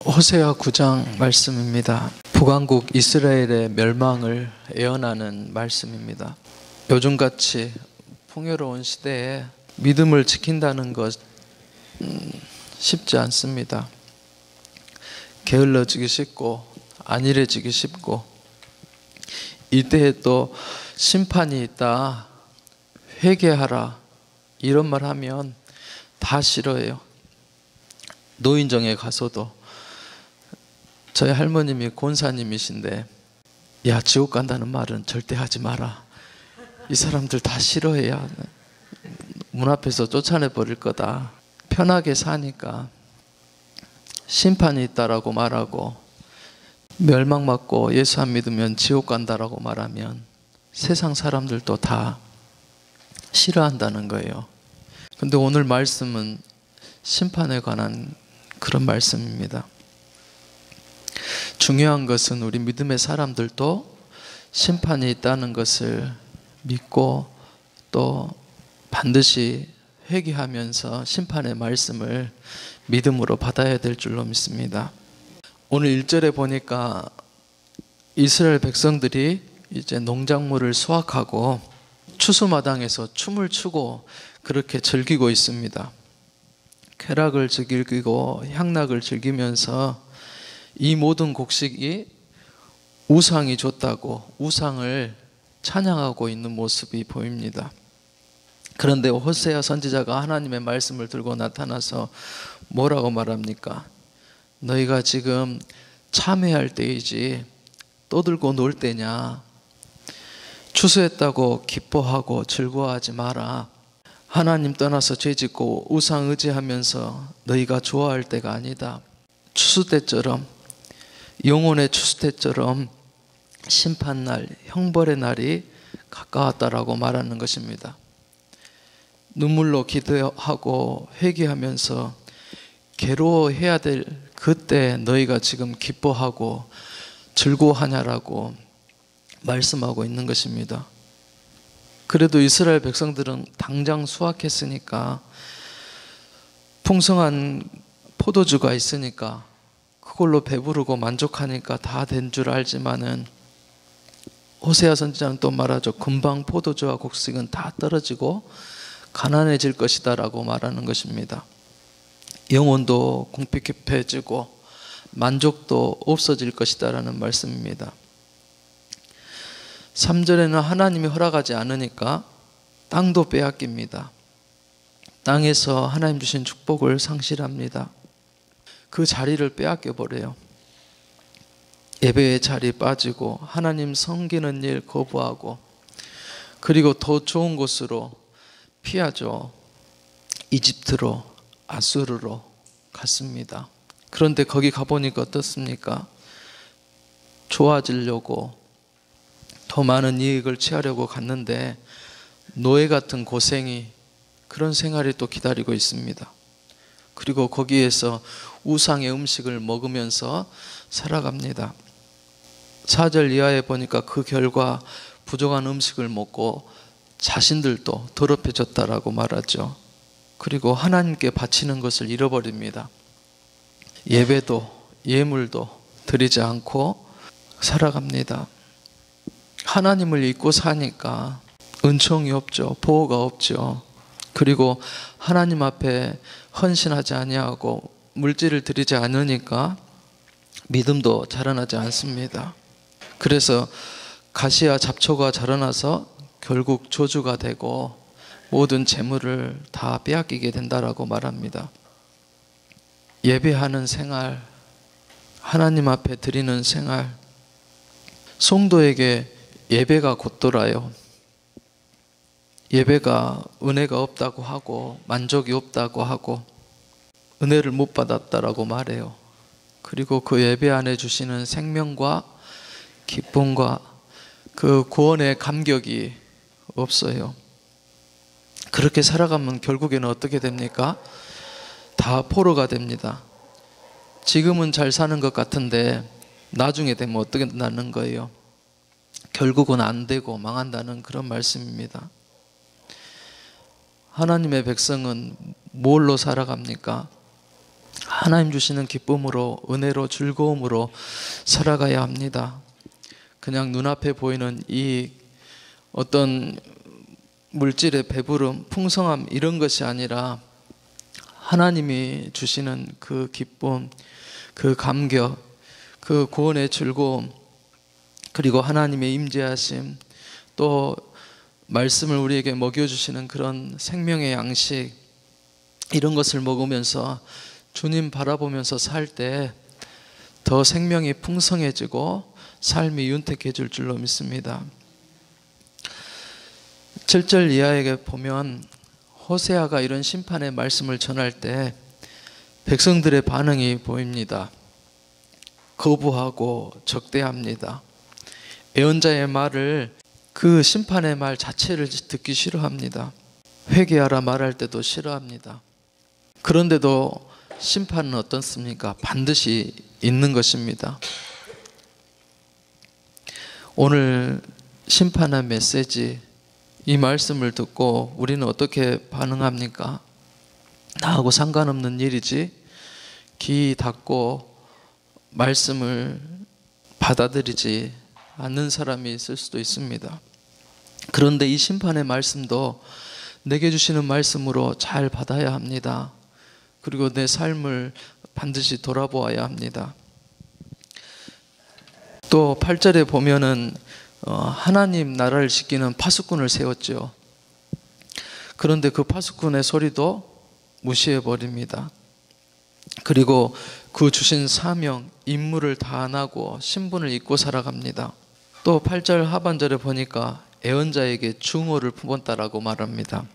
호세아 9장 말씀입니다. 북왕국 이스라엘의 멸망을 예언하는 말씀입니다. 요즘같이 풍요로운 시대에 믿음을 지킨다는 것 쉽지 않습니다. 게을러지기 쉽고 안일해지기 쉽고, 이때에 또 심판이 있다, 회개하라 이런 말 하면 다 싫어해요. 노인정에 가서도 저희 할머님이 권사님이신데, 야, 지옥 간다는 말은 절대 하지 마라. 이 사람들 다 싫어해야 문 앞에서 쫓아내 버릴 거다. 편하게 사니까 심판이 있다라고 말하고, 멸망받고 예수 안 믿으면 지옥 간다라고 말하면 세상 사람들도 다 싫어한다는 거예요. 근데 오늘 말씀은 심판에 관한 그런 말씀입니다. 중요한 것은 우리 믿음의 사람들도 심판이 있다는 것을 믿고 또 반드시 회개하면서 심판의 말씀을 믿음으로 받아야 될 줄로 믿습니다. 오늘 1절에 보니까 이스라엘 백성들이 이제 농작물을 수확하고 추수마당에서 춤을 추고 그렇게 즐기고 있습니다. 쾌락을 즐기고 향락을 즐기면서 이 모든 곡식이 우상이 줬다고 우상을 찬양하고 있는 모습이 보입니다. 그런데 호세아 선지자가 하나님의 말씀을 들고 나타나서 뭐라고 말합니까? 너희가 지금 참회할 때이지 또 들고 놀 때냐? 추수했다고 기뻐하고 즐거워하지 마라. 하나님 떠나서 죄짓고 우상 의지하면서 너희가 좋아할 때가 아니다. 추수 때처럼, 영혼의 추수 때처럼 심판날, 형벌의 날이 가까웠다라고 말하는 것입니다. 눈물로 기도하고 회개하면서 괴로워해야 될 그때 너희가 지금 기뻐하고 즐거워하냐라고 말씀하고 있는 것입니다. 그래도 이스라엘 백성들은 당장 수확했으니까, 풍성한 포도주가 있으니까 그걸로 배부르고 만족하니까 다 된 줄 알지만은, 호세아 선지자는 또 말하죠. 금방 포도주와 곡식은 다 떨어지고 가난해질 것이다 라고 말하는 것입니다. 영혼도 궁핍해지고 만족도 없어질 것이다 라는 말씀입니다. 3절에는 하나님이 허락하지 않으니까 땅도 빼앗깁니다. 땅에서 하나님 주신 축복을 상실합니다. 그 자리를 빼앗겨 버려요. 예배의 자리 빠지고 하나님 섬기는 일 거부하고, 그리고 더 좋은 곳으로 피하죠. 이집트로, 아수르로 갔습니다. 그런데 거기 가보니까 어떻습니까? 좋아지려고 더 많은 이익을 취하려고 갔는데 노예 같은 고생이, 그런 생활이 또 기다리고 있습니다. 그리고 거기에서 우상의 음식을 먹으면서 살아갑니다. 4절 이하에 보니까 그 결과 부족한 음식을 먹고 자신들도 더럽혀졌다라고 말하죠. 그리고 하나님께 바치는 것을 잃어버립니다. 예배도 예물도 드리지 않고 살아갑니다. 하나님을 잊고 사니까 은총이 없죠. 보호가 없죠. 그리고 하나님 앞에 헌신하지 아니하고 물질을 드리지 않으니까 믿음도 자라나지 않습니다. 그래서 가시와 잡초가 자라나서 결국 저주가 되고 모든 재물을 다 빼앗기게 된다라고 말합니다. 예배하는 생활, 하나님 앞에 드리는 생활, 성도에게 예배가 곧돌아요. 예배가 은혜가 없다고 하고 만족이 없다고 하고 은혜를 못 받았다라고 말해요. 그리고 그 예배 안에 주시는 생명과 기쁨과 그 구원의 감격이 없어요. 그렇게 살아가면 결국에는 어떻게 됩니까? 다 포로가 됩니다. 지금은 잘 사는 것 같은데 나중에 되면 어떻게 되는 거예요? 결국은 안 되고 망한다는 그런 말씀입니다. 하나님의 백성은 뭘로 살아갑니까? 하나님 주시는 기쁨으로, 은혜로, 즐거움으로 살아가야 합니다. 그냥 눈앞에 보이는 이 어떤 물질의 배부름, 풍성함 이런 것이 아니라 하나님이 주시는 그 기쁨, 그 감격, 그 구원의 즐거움, 그리고 하나님의 임재하심, 또 말씀을 우리에게 먹여주시는 그런 생명의 양식, 이런 것을 먹으면서 주님 바라보면서 살 때 더 생명이 풍성해지고 삶이 윤택해질 줄로 믿습니다. 7절 이하에 보면 호세아가 이런 심판의 말씀을 전할 때 백성들의 반응이 보입니다. 거부하고 적대합니다. 예언자의 말을, 그 심판의 말 자체를 듣기 싫어합니다. 회개하라 말할 때도 싫어합니다. 그런데도 심판은 어떻습니까? 반드시 있는 것입니다. 오늘 심판의 메시지, 이 말씀을 듣고 우리는 어떻게 반응합니까? 나하고 상관없는 일이지, 귀 닫고 말씀을 받아들이지 않는 사람이 있을 수도 있습니다. 그런데 이 심판의 말씀도 내게 주시는 말씀으로 잘 받아야 합니다. 그리고 내 삶을 반드시 돌아보아야 합니다. 또 8절에 보면은 하나님 나라를 지키는 파수꾼을 세웠죠. 그런데 그 파수꾼의 소리도 무시해버립니다. 그리고 그 주신 사명, 임무를 다 안 하고 신분을 잊고 살아갑니다. 또 8절 하반절에 보니까 예언자에게 중호를 품었다라고 말합니다.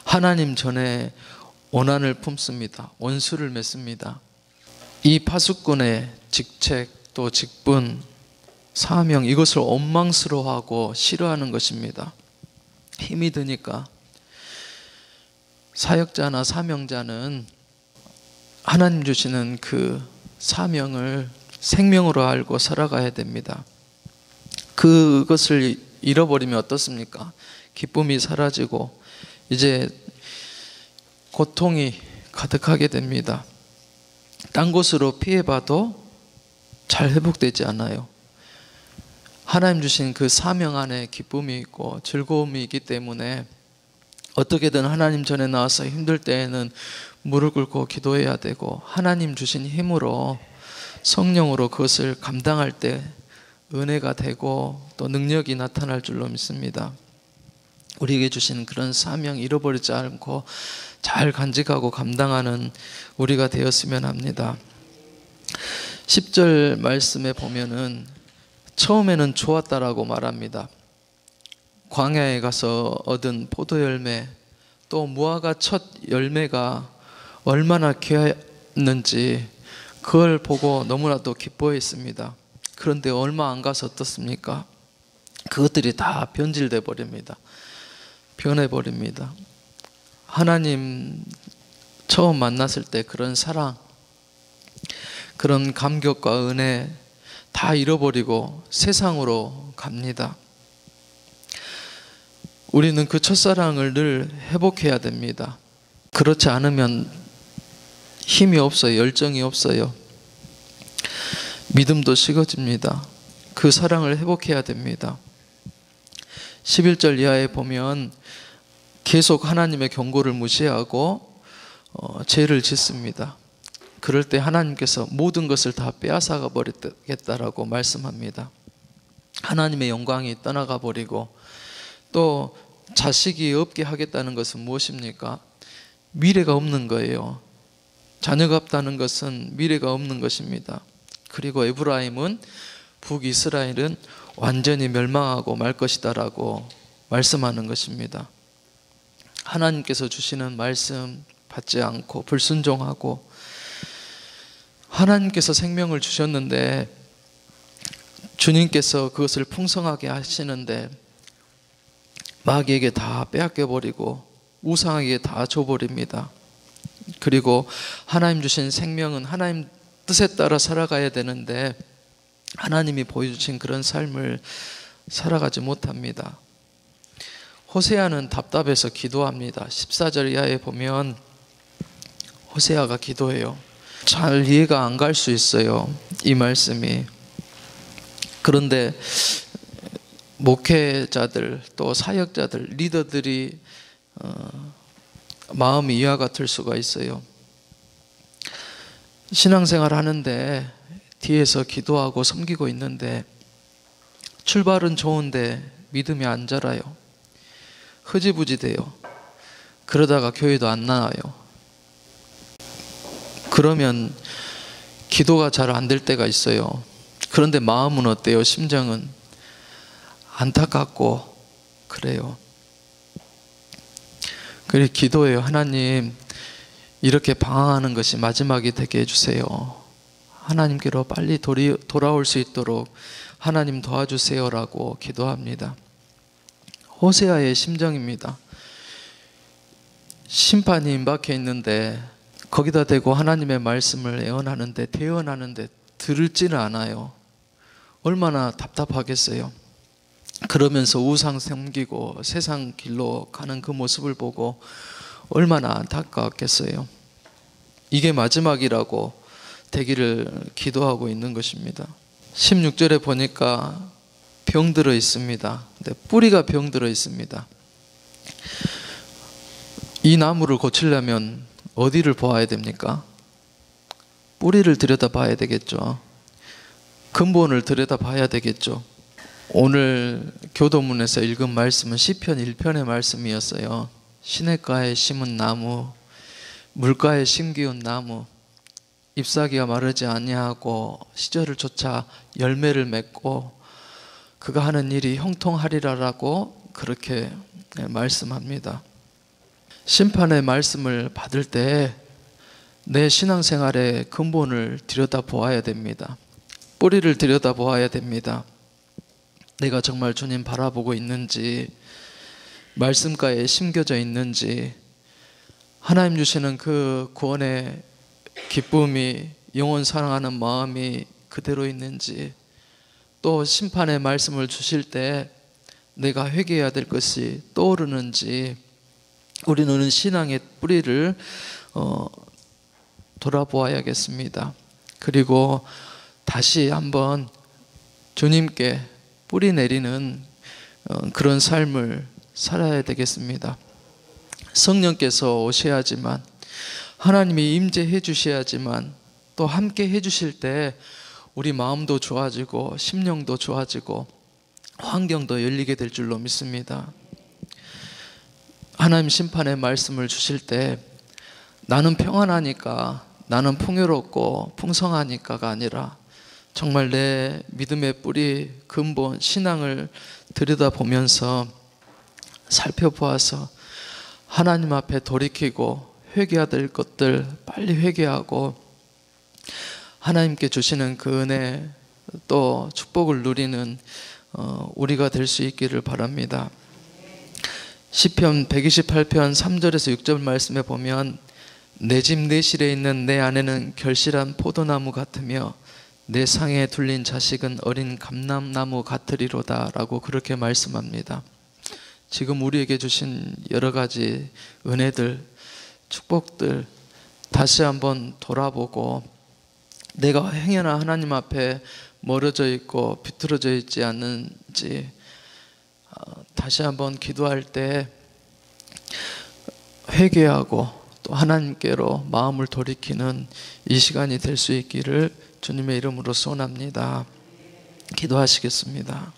하나님 전에 원한을 품습니다. 원수를 맺습니다. 이 파수꾼의 직책, 또 직분, 사명, 이것을 원망스러워하고 싫어하는 것입니다. 힘이 드니까. 사역자나 사명자는 하나님 주시는 그 사명을 생명으로 알고 살아가야 됩니다. 그것을 잃어버리면 어떻습니까? 기쁨이 사라지고 이제 고통이 가득하게 됩니다. 딴 곳으로 피해봐도 잘 회복되지 않아요. 하나님 주신 그 사명 안에 기쁨이 있고 즐거움이 있기 때문에 어떻게든 하나님 전에 나와서 힘들 때에는 무릎 꿇고 기도해야 되고, 하나님 주신 힘으로, 성령으로 그것을 감당할 때 은혜가 되고 또 능력이 나타날 줄로 믿습니다. 우리에게 주신 그런 사명 잃어버리지 않고 잘 간직하고 감당하는 우리가 되었으면 합니다. 10절 말씀에 보면은 처음에는 좋았다라고 말합니다. 광야에 가서 얻은 포도열매, 또 무화과 첫 열매가 얼마나 귀했는지 그걸 보고 너무나도 기뻐했습니다. 그런데 얼마 안 가서 어떻습니까? 그것들이 다 변질돼 버립니다. 변해버립니다. 하나님 처음 만났을 때 그런 사랑, 그런 감격과 은혜 다 잃어버리고 세상으로 갑니다. 우리는 그 첫사랑을 늘 회복해야 됩니다. 그렇지 않으면 힘이 없어요. 열정이 없어요. 믿음도 식어집니다. 그 사랑을 회복해야 됩니다. 11절 이하에 보면 계속 하나님의 경고를 무시하고 죄를 짓습니다. 그럴 때 하나님께서 모든 것을 다 빼앗아가 버리겠다라고 말씀합니다. 하나님의 영광이 떠나가 버리고, 또 자식이 없게 하겠다는 것은 무엇입니까? 미래가 없는 거예요. 자녀가 없다는 것은 미래가 없는 것입니다. 그리고 에브라임은, 북이스라엘은 완전히 멸망하고 말 것이다라고 말씀하는 것입니다. 하나님께서 주시는 말씀 받지 않고 불순종하고, 하나님께서 생명을 주셨는데 주님께서 그것을 풍성하게 하시는데 마귀에게 다 빼앗겨버리고 우상에게 다 줘버립니다. 그리고 하나님 주신 생명은 하나님 뜻에 따라 살아가야 되는데 하나님이 보여주신 그런 삶을 살아가지 못합니다. 호세아는 답답해서 기도합니다. 14절 이하에 보면 호세아가 기도해요. 잘 이해가 안 갈 수 있어요, 이 말씀이. 그런데 목회자들 또 사역자들 리더들이 마음이 이와 같을 수가 있어요. 신앙생활 하는데 뒤에서 기도하고 섬기고 있는데 출발은 좋은데 믿음이 안 자라요. 흐지부지 돼요. 그러다가 교회도 안 나와요. 그러면 기도가 잘 안 될 때가 있어요. 그런데 마음은 어때요? 심정은 안타깝고 그래요. 그래 기도해요. 하나님, 이렇게 방황하는 것이 마지막이 되게 해주세요. 하나님께로 빨리 돌아올 수 있도록 하나님 도와주세요라고 기도합니다. 호세아의 심정입니다. 심판이 임박해 있는데 거기다 대고 하나님의 말씀을 애원하는데 대언하는데 들을지는 않아요. 얼마나 답답하겠어요. 그러면서 우상 섬기고 세상 길로 가는 그 모습을 보고 얼마나 안타까웠겠어요. 이게 마지막이라고 되기를 기도하고 있는 것입니다. 16절에 보니까 병들어 있습니다. 근데 뿌리가 병들어 있습니다. 이 나무를 고치려면 어디를 보아야 됩니까? 뿌리를 들여다봐야 되겠죠. 근본을 들여다봐야 되겠죠. 오늘 교도문에서 읽은 말씀은 시편 1편의 말씀이었어요. 시냇가에 심은 나무, 물가에 심기운 나무, 잎사귀가 마르지 아니하고 시절을 쫓아 열매를 맺고 그가 하는 일이 형통하리라라고 그렇게 말씀합니다. 심판의 말씀을 받을 때 내 신앙생활의 근본을 들여다보아야 됩니다. 뿌리를 들여다보아야 됩니다. 내가 정말 주님 바라보고 있는지, 말씀가에 심겨져 있는지, 하나님 주시는 그 구원의 기쁨이, 영원 사랑하는 마음이 그대로 있는지, 또 심판의 말씀을 주실 때 내가 회개해야 될 것이 떠오르는지, 우리는 신앙의 뿌리를 돌아보아야겠습니다. 그리고 다시 한번 주님께 뿌리 내리는 그런 삶을 살아야 되겠습니다. 성령께서 오셔야지만, 하나님이 임재해 주셔야지만, 또 함께 해 주실 때 우리 마음도 좋아지고 심령도 좋아지고 환경도 열리게 될 줄로 믿습니다. 하나님 심판의 말씀을 주실 때 나는 평안하니까, 나는 풍요롭고 풍성하니까가 아니라 정말 내 믿음의 뿌리, 근본, 신앙을 들여다보면서 살펴보아서 하나님 앞에 돌이키고 회개해야 될 것들 빨리 회개하고 하나님께 주시는 그 은혜 또 축복을 누리는 우리가 될 수 있기를 바랍니다. 시편 128편 3절에서 6절 말씀에 보면 내 집 내실에 있는 내 아내는 결실한 포도나무 같으며 내 상에 둘린 자식은 어린 감람나무 같으리로다 라고 그렇게 말씀합니다. 지금 우리에게 주신 여러 가지 은혜들, 축복들 다시 한번 돌아보고 내가 행여나 하나님 앞에 멀어져 있고 비틀어져 있지 않는지 다시 한번 기도할 때 회개하고 또 하나님께로 마음을 돌이키는 이 시간이 될 수 있기를 주님의 이름으로 소원합니다. 기도하시겠습니다.